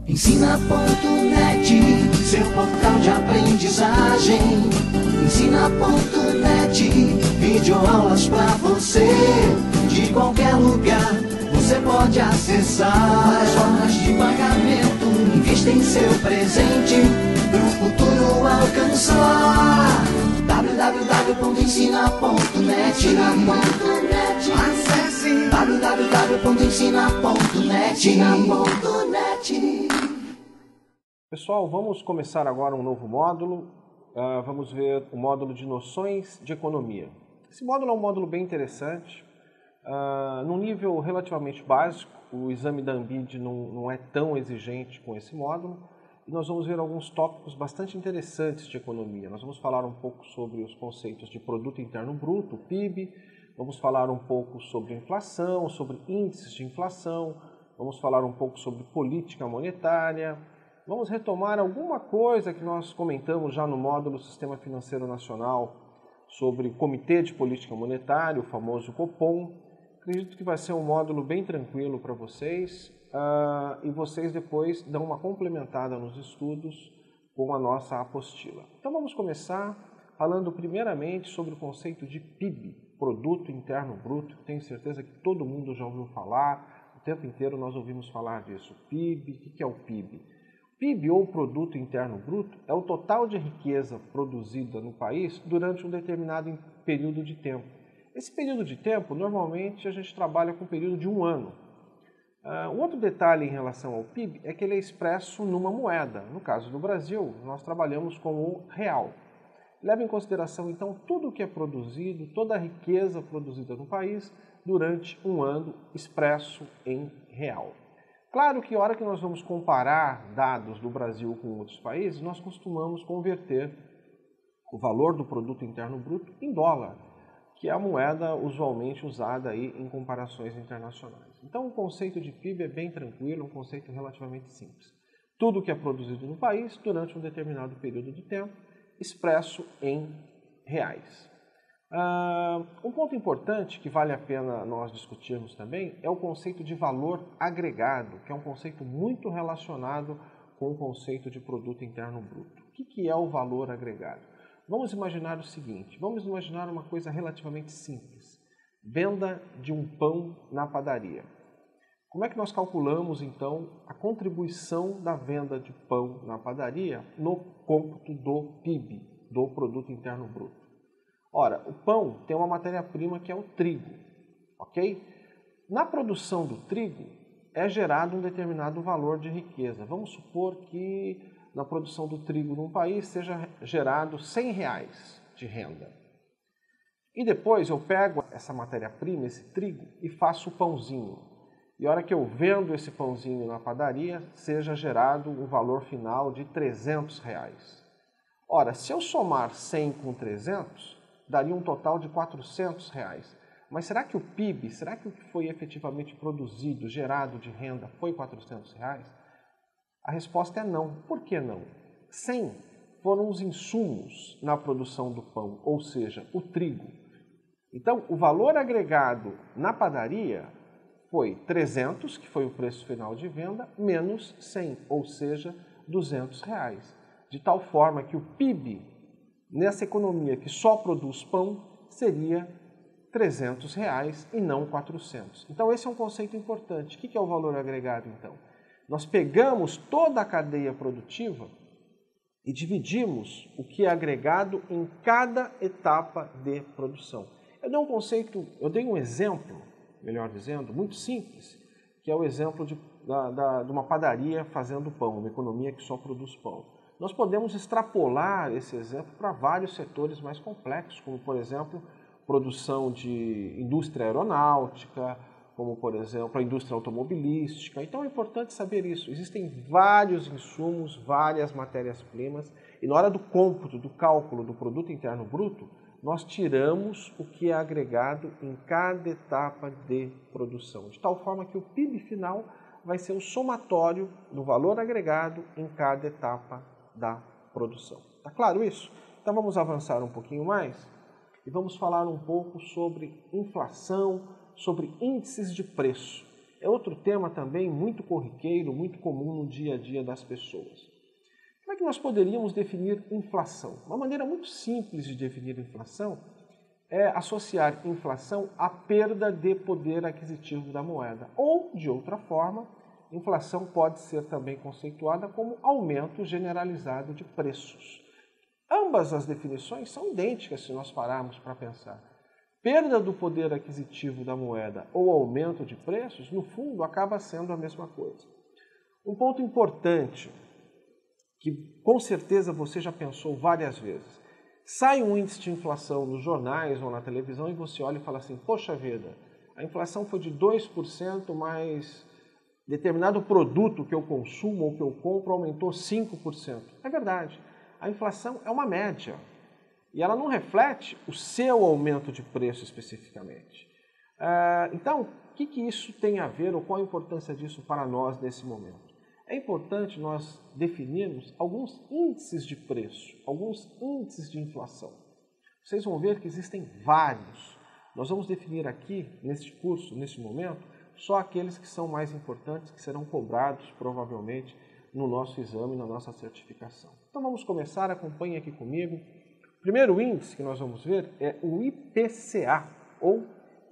Ensina.net, seu portal de aprendizagem. Ensina.net, videoaulas pra você. De qualquer lugar, você pode acessar. Várias formas de pagamento, invista em seu presente, pro futuro alcançar. www.ensina.net. Acesse www.ensina.net. Pessoal, vamos começar agora um novo módulo. Vamos ver o módulo de noções de economia. Esse módulo é um módulo bem interessante. Num nível relativamente básico, o exame da ANBID não é tão exigente com esse módulo. E nós vamos ver alguns tópicos bastante interessantes de economia. Nós vamos falar um pouco sobre os conceitos de Produto Interno Bruto, PIB. Vamos falar um pouco sobre inflação, sobre índices de inflação. Vamos falar um pouco sobre política monetária. Vamos retomar alguma coisa que nós comentamos já no módulo Sistema Financeiro Nacional sobre Comitê de Política Monetária, o famoso Copom. Acredito que vai ser um módulo bem tranquilo para vocês e vocês depois dão uma complementada nos estudos com a nossa apostila. Então vamos começar falando primeiramente sobre o conceito de PIB, Produto Interno Bruto, que tenho certeza que todo mundo já ouviu falar, o tempo inteiro nós ouvimos falar disso. PIB, o que é o PIB? PIB, ou Produto Interno Bruto, é o total de riqueza produzida no país durante um determinado período de tempo. Esse período de tempo, normalmente, a gente trabalha com um período de um ano. Um outro detalhe em relação ao PIB é que ele é expresso numa moeda. No caso do Brasil, nós trabalhamos com o real. Leva em consideração, então, tudo o que é produzido, toda a riqueza produzida no país durante um ano expresso em real. Claro que a hora que nós vamos comparar dados do Brasil com outros países, nós costumamos converter o valor do Produto Interno Bruto em dólar, que é a moeda usualmente usada aí em comparações internacionais. Então o conceito de PIB é bem tranquilo, um conceito relativamente simples. Tudo que é produzido no país durante um determinado período de tempo, expresso em reais. Um ponto importante que vale a pena nós discutirmos também é o conceito de valor agregado, que é um conceito muito relacionado com o conceito de Produto Interno Bruto. O que é o valor agregado? Vamos imaginar o seguinte, vamos imaginar uma coisa relativamente simples. Venda de um pão na padaria. Como é que nós calculamos, então, a contribuição da venda de pão na padaria no cômputo do PIB, do Produto Interno Bruto? Ora, o pão tem uma matéria-prima que é o trigo, ok? Na produção do trigo é gerado um determinado valor de riqueza. Vamos supor que na produção do trigo num país seja gerado R$100 de renda. E depois eu pego essa matéria-prima, esse trigo, e faço o pãozinho. E a hora que eu vendo esse pãozinho na padaria, seja gerado um valor final de R$300. Ora, se eu somar 100 com 300, daria um total de R$400. Mas será que o PIB, será que o que foi efetivamente produzido, gerado de renda, foi R$400? A resposta é não. Por que não? 100 foram os insumos na produção do pão, ou seja, o trigo. Então, o valor agregado na padaria foi 300, que foi o preço final de venda, menos 100, ou seja, R$200. De tal forma que o PIB, nessa economia que só produz pão, seria R$300 e não 400. Então, esse é um conceito importante. O que é o valor agregado, então? Nós pegamos toda a cadeia produtiva e dividimos o que é agregado em cada etapa de produção. Eu dei um exemplo, melhor dizendo, muito simples, que é o exemplo de uma padaria fazendo pão, uma economia que só produz pão. Nós podemos extrapolar esse exemplo para vários setores mais complexos, como, por exemplo, produção de indústria aeronáutica, como, por exemplo, a indústria automobilística. Então é importante saber isso. Existem vários insumos, várias matérias-primas, e na hora do cômputo, do cálculo do Produto Interno Bruto, nós tiramos o que é agregado em cada etapa de produção, de tal forma que o PIB final vai ser o somatório do valor agregado em cada etapa da produção. Tá claro isso? Então vamos avançar um pouquinho mais e vamos falar um pouco sobre inflação, sobre índices de preço. é outro tema também muito corriqueiro, muito comum no dia a dia das pessoas. Como é que nós poderíamos definir inflação? Uma maneira muito simples de definir inflação é associar inflação à perda de poder aquisitivo da moeda. Ou, de outra forma, inflação pode ser também conceituada como aumento generalizado de preços. Ambas as definições são idênticas se nós pararmos para pensar. Perda do poder aquisitivo da moeda ou aumento de preços, no fundo, acaba sendo a mesma coisa. Um ponto importante, que com certeza você já pensou várias vezes. Sai um índice de inflação nos jornais ou na televisão e você olha e fala assim, poxa vida, a inflação foi de 2%, mas determinado produto que eu consumo ou que eu compro aumentou 5%. É verdade, a inflação é uma média e ela não reflete o seu aumento de preço especificamente. Então, o que isso tem a ver ou qual a importância disso para nós nesse momento? É importante nós definirmos alguns índices de preço, alguns índices de inflação. Vocês vão ver que existem vários. Nós vamos definir aqui, neste curso, neste momento, só aqueles que são mais importantes, que serão cobrados, provavelmente, no nosso exame, na nossa certificação. Então vamos começar, acompanhe aqui comigo. O primeiro índice que nós vamos ver é o IPCA, ou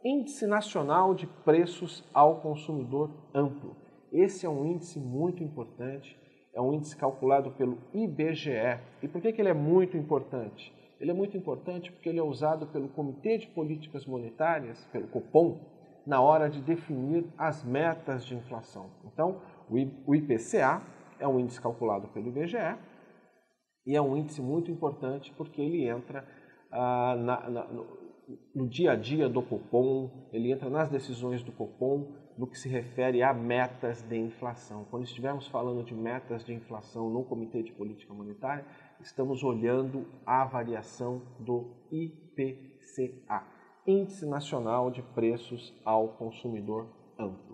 Índice Nacional de Preços ao Consumidor Amplo. Esse é um índice muito importante, é um índice calculado pelo IBGE. E por que ele é muito importante? Ele é muito importante porque ele é usado pelo Comitê de Políticas Monetárias, pelo Copom, na hora de definir as metas de inflação. Então, o IPCA é um índice calculado pelo IBGE e é um índice muito importante porque ele entra no dia a dia do Copom, ele entra nas decisões do Copom no que se refere a metas de inflação. Quando estivermos falando de metas de inflação no Comitê de Política Monetária, estamos olhando a variação do IPCA, Índice Nacional de Preços ao Consumidor Amplo.